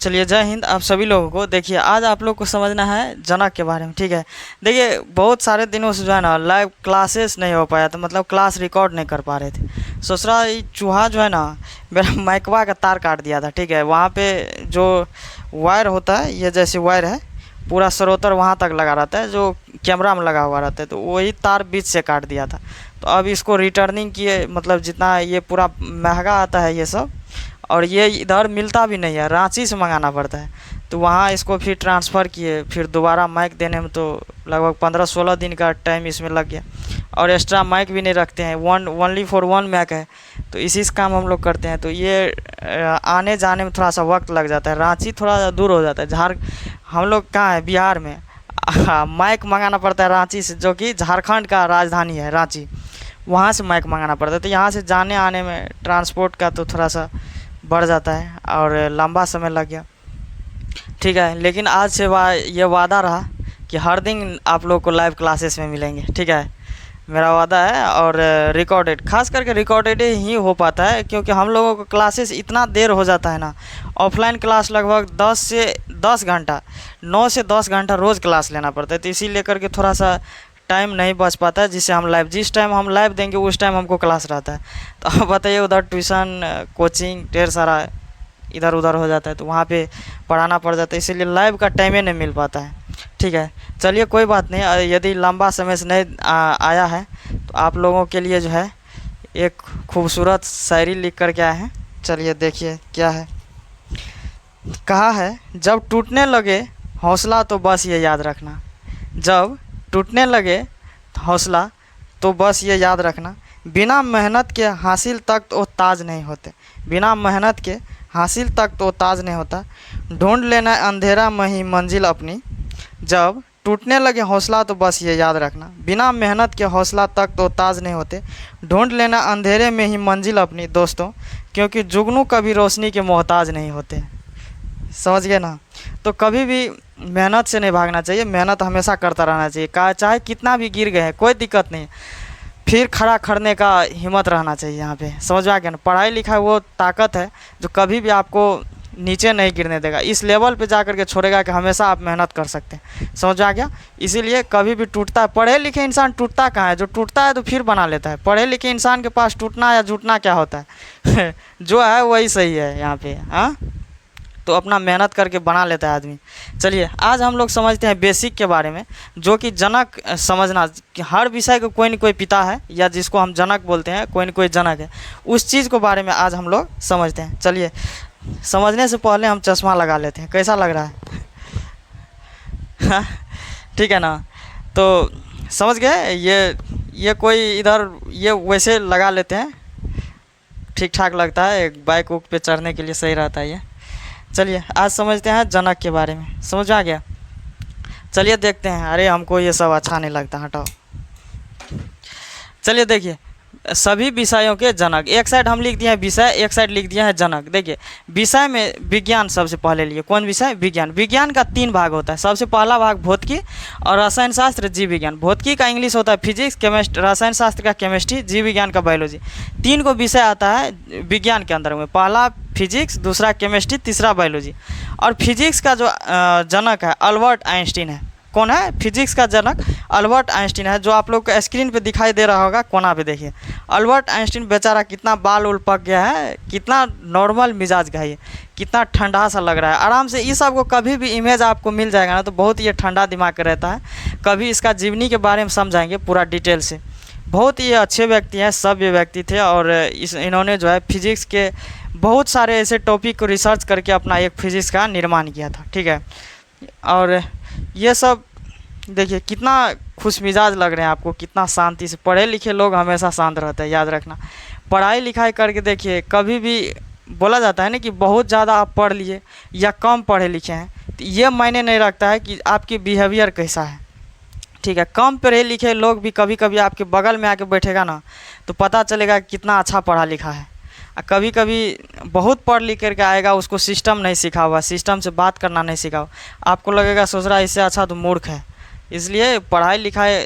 चलिए, जय हिंद आप सभी लोगों को। देखिए, आज आप लोग को समझना है जनक के बारे में, ठीक है। देखिए, बहुत सारे दिनों से जो है ना लाइव क्लासेस नहीं हो पाया था, मतलब क्लास रिकॉर्ड नहीं कर पा रहे थे। सोचरा ये चूहा जो है ना मेरा माइकवा का तार काट दिया था, ठीक है। वहाँ पे जो वायर होता है, ये जैसे वायर है, पूरा स्रोतर वहाँ तक लगा रहता है, जो कैमरा में लगा हुआ रहता है, तो वही तार बीच से काट दिया था। तो अब इसको रिटर्निंग किए, मतलब जितना ये पूरा महंगा आता है ये सब, और ये इधर मिलता भी नहीं है, रांची से मंगाना पड़ता है। तो वहाँ इसको फिर ट्रांसफ़र किए, फिर दोबारा माइक देने में तो लगभग 15-16 दिन का टाइम इसमें लग गया। और एक्स्ट्रा माइक भी नहीं रखते हैं, ओनली फॉर वन माइक है, तो इसी से काम हम लोग करते हैं। तो ये आने जाने में थोड़ा सा वक्त लग जाता है, रांची थोड़ा दूर हो जाता है। हम लोग कहाँ है, बिहार में। माइक मंगाना पड़ता है रांची से, जो कि झारखंड का राजधानी है रांची, वहाँ से माइक मंगाना पड़ता है। तो यहाँ से जाने आने में ट्रांसपोर्ट का तो थोड़ा सा बढ़ जाता है और लंबा समय लग गया, ठीक है। लेकिन आज से ये वादा रहा कि हर दिन आप लोग को लाइव क्लासेस में मिलेंगे, ठीक है। मेरा वादा है। और रिकॉर्डेड, खास करके रिकॉर्डेड ही हो पाता है, क्योंकि हम लोगों को क्लासेस इतना देर हो जाता है ना। ऑफलाइन क्लास लगभग 10 से 10 घंटा, 9 से 10 घंटा रोज़ क्लास लेना पड़ता है, तो इसी लेकर के थोड़ा सा टाइम नहीं बच पाता है, जिससे हम लाइव, जिस टाइम हम लाइव देंगे उस टाइम हमको क्लास रहता है। तो आप बताइए, उधर ट्यूशन कोचिंग ढेर सारा इधर उधर हो जाता है, तो वहाँ पे पढ़ाना पड़ जाता है, इसीलिए लाइव का टाइम ही नहीं मिल पाता है, ठीक है। चलिए, कोई बात नहीं। यदि लंबा समय से नहीं आया है तो आप लोगों के लिए जो है एक खूबसूरत शायरी लिख कर के आए हैं। चलिए देखिए क्या है। कहा है, जब टूटने लगे हौसला तो बस ये याद रखना, जब टूटने लगे हौसला तो बस ये याद रखना, बिना मेहनत के हासिल तक तो ताज नहीं होते, बिना मेहनत के हासिल तक तो ताज नहीं होता। ढूंढ लेना अंधेरा में ही मंजिल अपनी, जब टूटने लगे हौसला तो बस ये याद रखना, बिना मेहनत के हौसला तक तो ताज नहीं होते। ढूंढ लेना अंधेरे में ही मंजिल अपनी दोस्तों, क्योंकि जुगनू कभी रोशनी के मोहताज नहीं होते। समझ गए ना। तो कभी भी मेहनत से नहीं भागना चाहिए, मेहनत हमेशा करता रहना चाहिए। चाहे कितना भी गिर गए कोई दिक्कत नहीं, फिर खड़ा करने का हिम्मत रहना चाहिए यहाँ पे। समझ आ गया ना। पढ़ाई लिखाई वो ताकत है जो कभी भी आपको नीचे नहीं गिरने देगा, इस लेवल पे जा कर के छोड़ेगा कि हमेशा आप मेहनत कर सकते हैं। समझ आ गया। इसीलिए कभी भी टूटता है, पढ़े लिखे इंसान टूटता कहाँ है, जो टूटता है तो फिर बना लेता है। पढ़े लिखे इंसान के पास टूटना या जुटना क्या होता है जो है वही सही है यहाँ पे। हाँ, तो अपना मेहनत करके बना लेता है आदमी। चलिए, आज हम लोग समझते हैं बेसिक के बारे में, जो कि जनक समझना कि हर विषय का कोई न कोई पिता है, या जिसको हम जनक बोलते हैं कोई न कोई जनक है, उस चीज़ के बारे में आज हम लोग समझते हैं। चलिए, समझने से पहले हम चश्मा लगा लेते हैं, कैसा लग रहा है हाँ, ठीक है ना। तो समझ गए। ये कोई इधर ये वैसे लगा लेते हैं, ठीक ठाक लगता है, बाइक उक पे चढ़ने के लिए सही रहता है ये। चलिए, आज समझते हैं जनक के बारे में। समझ आ गया। चलिए देखते हैं। अरे हमको ये सब अच्छा नहीं लगता, हटाओ। चलिए देखिए, सभी विषयों के जनक, एक साइड हम लिख दिए हैं विषय, एक साइड लिख दिया है जनक। देखिए, विषय में विज्ञान सबसे पहले लिए। कौन विषय? विज्ञान। विज्ञान का 3 भाग होता है। सबसे पहला भाग भौतिकी और रसायन शास्त्र, जीव विज्ञान। भौतिकी का इंग्लिश होता है फिजिक्स, केमिस्ट्री, रसायन शास्त्र का केमिस्ट्री, जीव विज्ञान का बायोलॉजी। 3 को विषय आता है विज्ञान के अंदर में। पहला फिजिक्स, दूसरा केमिस्ट्री, तीसरा बायोलॉजी। और फिजिक्स का जो जनक है अल्बर्ट आइंस्टीन है। कौन है? फिजिक्स का जनक अल्बर्ट आइंस्टीन है, जो आप लोग को स्क्रीन पे दिखाई दे रहा होगा कोना पे। देखिए, अल्बर्ट आइंस्टीन बेचारा कितना बाल उल पक गया है, कितना नॉर्मल मिजाज का है, कितना ठंडा सा लग रहा है। आराम से इस सबको कभी भी इमेज आपको मिल जाएगा ना, तो बहुत ये ठंडा दिमाग का रहता है। कभी इसका जीवनी के बारे में समझाएंगे पूरा डिटेल से। बहुत ही अच्छे व्यक्ति हैं, सभ्य व्यक्ति थे, और इन्होंने जो है फिजिक्स के बहुत सारे ऐसे टॉपिक को रिसर्च करके अपना एक फिजिक्स का निर्माण किया था, ठीक है। और ये सब देखिए कितना खुश मिजाज लग रहे हैं आपको, कितना शांति से। पढ़े लिखे लोग हमेशा शांत रहते हैं, याद रखना। पढ़ाई लिखाई करके देखिए, कभी भी बोला जाता है ना कि बहुत ज़्यादा आप पढ़ लिए या कम पढ़े लिखे हैं, तो ये मायने नहीं रखता है कि आपकी बिहेवियर कैसा है, ठीक है। कम पढ़े लिखे लोग भी कभी कभी आपके बगल में आके बैठेगा ना, तो पता चलेगा कितना अच्छा पढ़ा लिखा है। कभी कभी बहुत पढ़ लिख करके आएगा, उसको सिस्टम नहीं सीखा हुआ, सिस्टम से बात करना नहीं सीखा हुआ, आपको लगेगा सोच रहा है इससे अच्छा तो मूर्ख है। इसलिए पढ़ाई लिखाई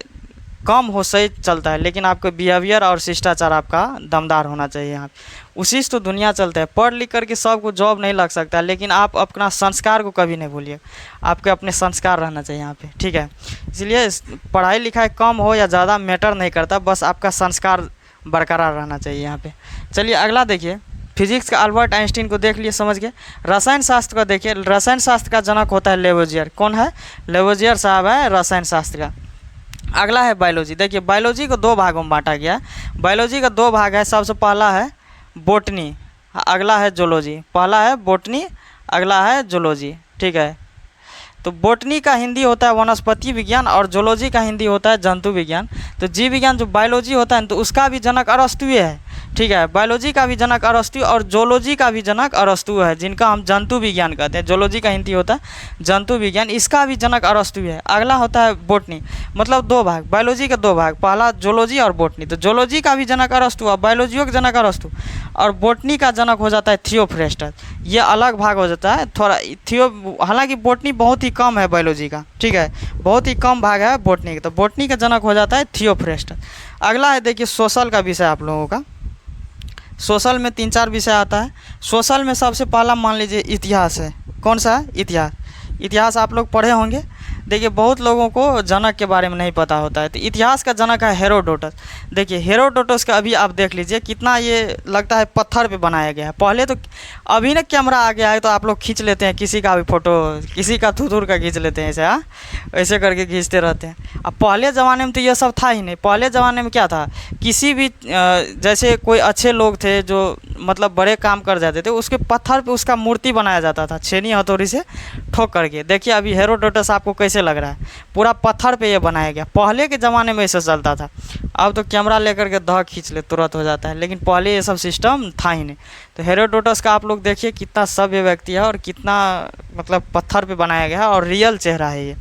कम हो सही चलता है, लेकिन आपका बिहेवियर और शिष्टाचार आपका दमदार होना चाहिए। यहाँ उसी से तो दुनिया चलता है। पढ़ लिख करके सबको जॉब नहीं लग सकता, लेकिन आप अपना संस्कार को कभी नहीं भूलिए। आपके अपने संस्कार रहना चाहिए यहाँ पे, ठीक है। इसलिए पढ़ाई लिखाई कम हो या ज़्यादा मैटर नहीं करता, बस आपका संस्कार बरकरार रहना चाहिए यहाँ पे। चलिए अगला देखिए, फिजिक्स का अल्बर्ट आइंस्टीन को देख लिए, समझ गए। रसायन शास्त्र का देखिए, रसायन शास्त्र का जनक होता है लेवोजियर। कौन है? लेवोजियर साहब है रसायन शास्त्र का। अगला है बायोलॉजी। देखिए बायोलॉजी को दो भागों में बांटा गया है। बायोलॉजी का दो भाग है। सबसे पहला है बोटनी, अगला है जूलॉजी। पहला है बोटनी, अगला है जूलॉजी, ठीक है। तो बोटनी का हिंदी होता है वनस्पति विज्ञान और जूलॉजी का हिंदी होता है जंतु विज्ञान। तो जीव विज्ञान जो बायोलॉजी होता है तो उसका भी जनक अरस्तु है, ठीक है। बायोलॉजी का भी जनक अरस्तु और जूलॉजी का भी जनक अरस्तु है, जिनका हम जंतु विज्ञान कहते हैं। जूलॉजी का हिंदी होता है जंतु विज्ञान, इसका भी जनक अरस्तु है। अगला होता है बोटनी, मतलब दो भाग, बायोलॉजी के दो भाग, पहला जूलॉजी और बोटनी। तो जूलॉजी का भी जनक अरस्तु और बायोलॉजियों का जनक अरस्तु, और बोटनी का जनक हो जाता है थियोफ्रेस्टस। ये अलग भाग हो जाता है थोड़ा हालांकि बोटनी बहुत ही कम है बायोलॉजी का, ठीक है, बहुत ही कम भाग है बोटनी का। तो बोटनी का जनक हो जाता है थियोफ्रेस्टस। अगला है देखिए सोशल का विषय आप लोगों का। सोशल में 3-4 विषय आता है। सोशल में सबसे पहला मान लीजिए इतिहास है। कौन सा है? इतिहास। इतिहास आप लोग पढ़े होंगे। देखिए बहुत लोगों को जनक के बारे में नहीं पता होता है। तो इतिहास का जनक है हेरोडोटस। देखिए हेरोडोटस का अभी आप देख लीजिए कितना ये लगता है पत्थर पे बनाया गया है। पहले तो अभी ना कैमरा आ गया है तो आप लोग खींच लेते हैं, किसी का भी फोटो, किसी का थूथूर का खींच लेते हैं ऐसे, हाँ ऐसे करके खींचते रहते हैं। अब पहले ज़माने में तो ये सब था ही नहीं। पहले ज़माने में क्या था, किसी भी जैसे कोई अच्छे लोग थे जो मतलब बड़े काम कर जाते थे, उसके पत्थर पे उसका मूर्ति बनाया जाता था छेनी हथौड़ी से ठोक करके। देखिए अभी हेरोडोटस आपको कैसे लग रहा है, पूरा पत्थर पे ये बनाया गया। पहले के ज़माने में ऐसा चलता था। अब तो कैमरा लेकर के दह खींच ले तुरंत हो जाता है, लेकिन पहले ये सब सिस्टम था ही नहीं। तो हेरोडोटस का आप लोग देखिए कितना सभ्य व्यक्ति है और कितना मतलब पत्थर पे बनाया गया है और रियल चेहरा है ये,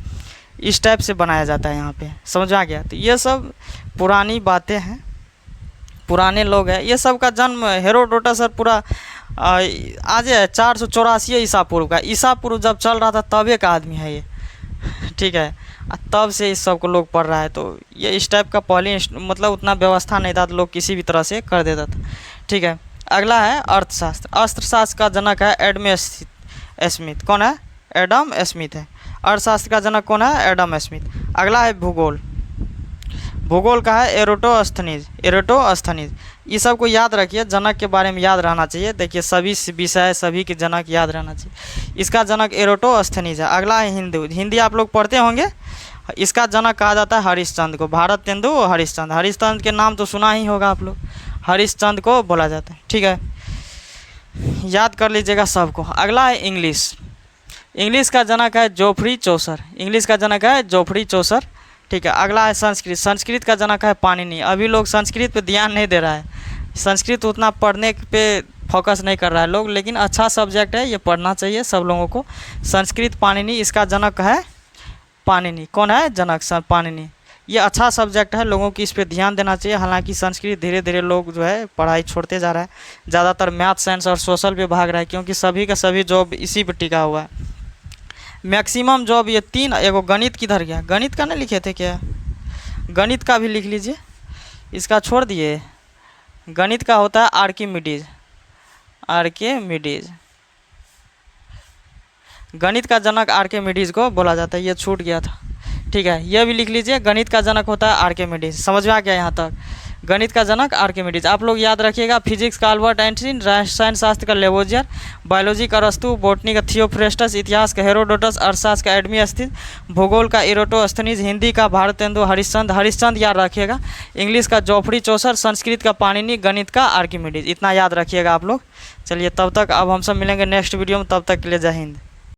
इस टाइप से बनाया जाता है यहाँ पे, समझ आ गया। तो ये सब पुरानी बातें हैं, पुराने लोग हैं। ये सब का जन्म हेरोडोटस और पूरा आज 484 ईसा पूर्व का, ईसा पूर्व जब चल रहा था तबे का आदमी है ये, ठीक है। तब से इस सब को लोग पढ़ रहा है। तो ये इस टाइप का पहले मतलब उतना व्यवस्था नहीं था तो लोग किसी भी तरह से कर देता था, ठीक है। अगला है अर्थशास्त्र। अर्थशास्त्र का जनक है एडम स्मिथ। कौन है? एडम स्मिथ है। अर्थशास्त्र का जनक कौन है? Adam Smith. अगला है भूगोल। भूगोल का है एरोटोस्थनीज। एरोटोस्थनीज ये सब को याद रखिए, जनक के बारे में याद रहना चाहिए। देखिए सभी विषय सभी के जनक याद रहना चाहिए। इसका जनक एरोटोस्थनीज है। अगला है हिंदू। हिंदी आप लोग पढ़ते होंगे। इसका जनक कहा जाता है हरिश्चंद्र को। भारतेंदु हरिश्चंद्र। हरिश्चंद्र के नाम तो सुना ही होगा आप लोग, हरिश्चंद्र को बोला जाता है, ठीक है, याद कर लीजिएगा सबको। अगला है इंग्लिश। इंग्लिश का जनक है जोफ्री चौसर। इंग्लिश का जनक है जोफ्री चौसर, ठीक है। अगला है संस्कृत। संस्कृत का जनक है पाणिनि। अभी लोग संस्कृत पे ध्यान नहीं दे रहा है, संस्कृत उतना पढ़ने पे फोकस नहीं कर रहा है लोग, लेकिन अच्छा सब्जेक्ट है, ये पढ़ना चाहिए सब लोगों को। संस्कृत पाणिनि, इसका जनक है पाणिनि। कौन है जनक? पाणिनि। ये अच्छा सब्जेक्ट है, लोगों की इस पर ध्यान देना चाहिए। हालांकि संस्कृत धीरे धीरे लोग जो है पढ़ाई छोड़ते जा रहा है, ज़्यादातर मैथ साइंस और सोशल पे भाग रहा है, क्योंकि सभी का सभी जॉब इसी पे टिका हुआ है। मैक्सिमम जॉब ये 3। एगो गणित किधर गया? गणित का नहीं लिखे थे क्या? गणित का भी लिख लीजिए, इसका छोड़ दिए। गणित का होता है आर्किमिडीज। आर्किमिडीज गणित का जनक आर्किमिडीज को बोला जाता है, ये छूट गया था, ठीक है। ये भी लिख लीजिए, गणित का जनक होता है आर्किमिडीज। समझ में आ गया यहाँ तक? गणित का जनक आर्किमिडीज। आप लोग याद रखिएगा। फिजिक्स का अल्बर्ट आइंस्टीन, रसायन शास्त्र का लेवोजियर, बायोलॉजी का अरस्तु, बोटनी का थियोफ्रेस्टस, इतिहास का हेरोडोटस, अर्थशास्त्र का एडमी स्मिथ, भूगोल का एरोटोस्थनीज, हिंदी का भारतेंदु हरिश्चंद्र। हरिश्चंद्र याद रखिएगा। इंग्लिश का जोफ्री चौसर, संस्कृत का पाणिनि, गणित का आर्किमिडीज। इतना याद रखिएगा आप लोग। चलिए तब तक अब हम सब मिलेंगे नेक्स्ट वीडियो में, तब तक के लिए जय हिंद।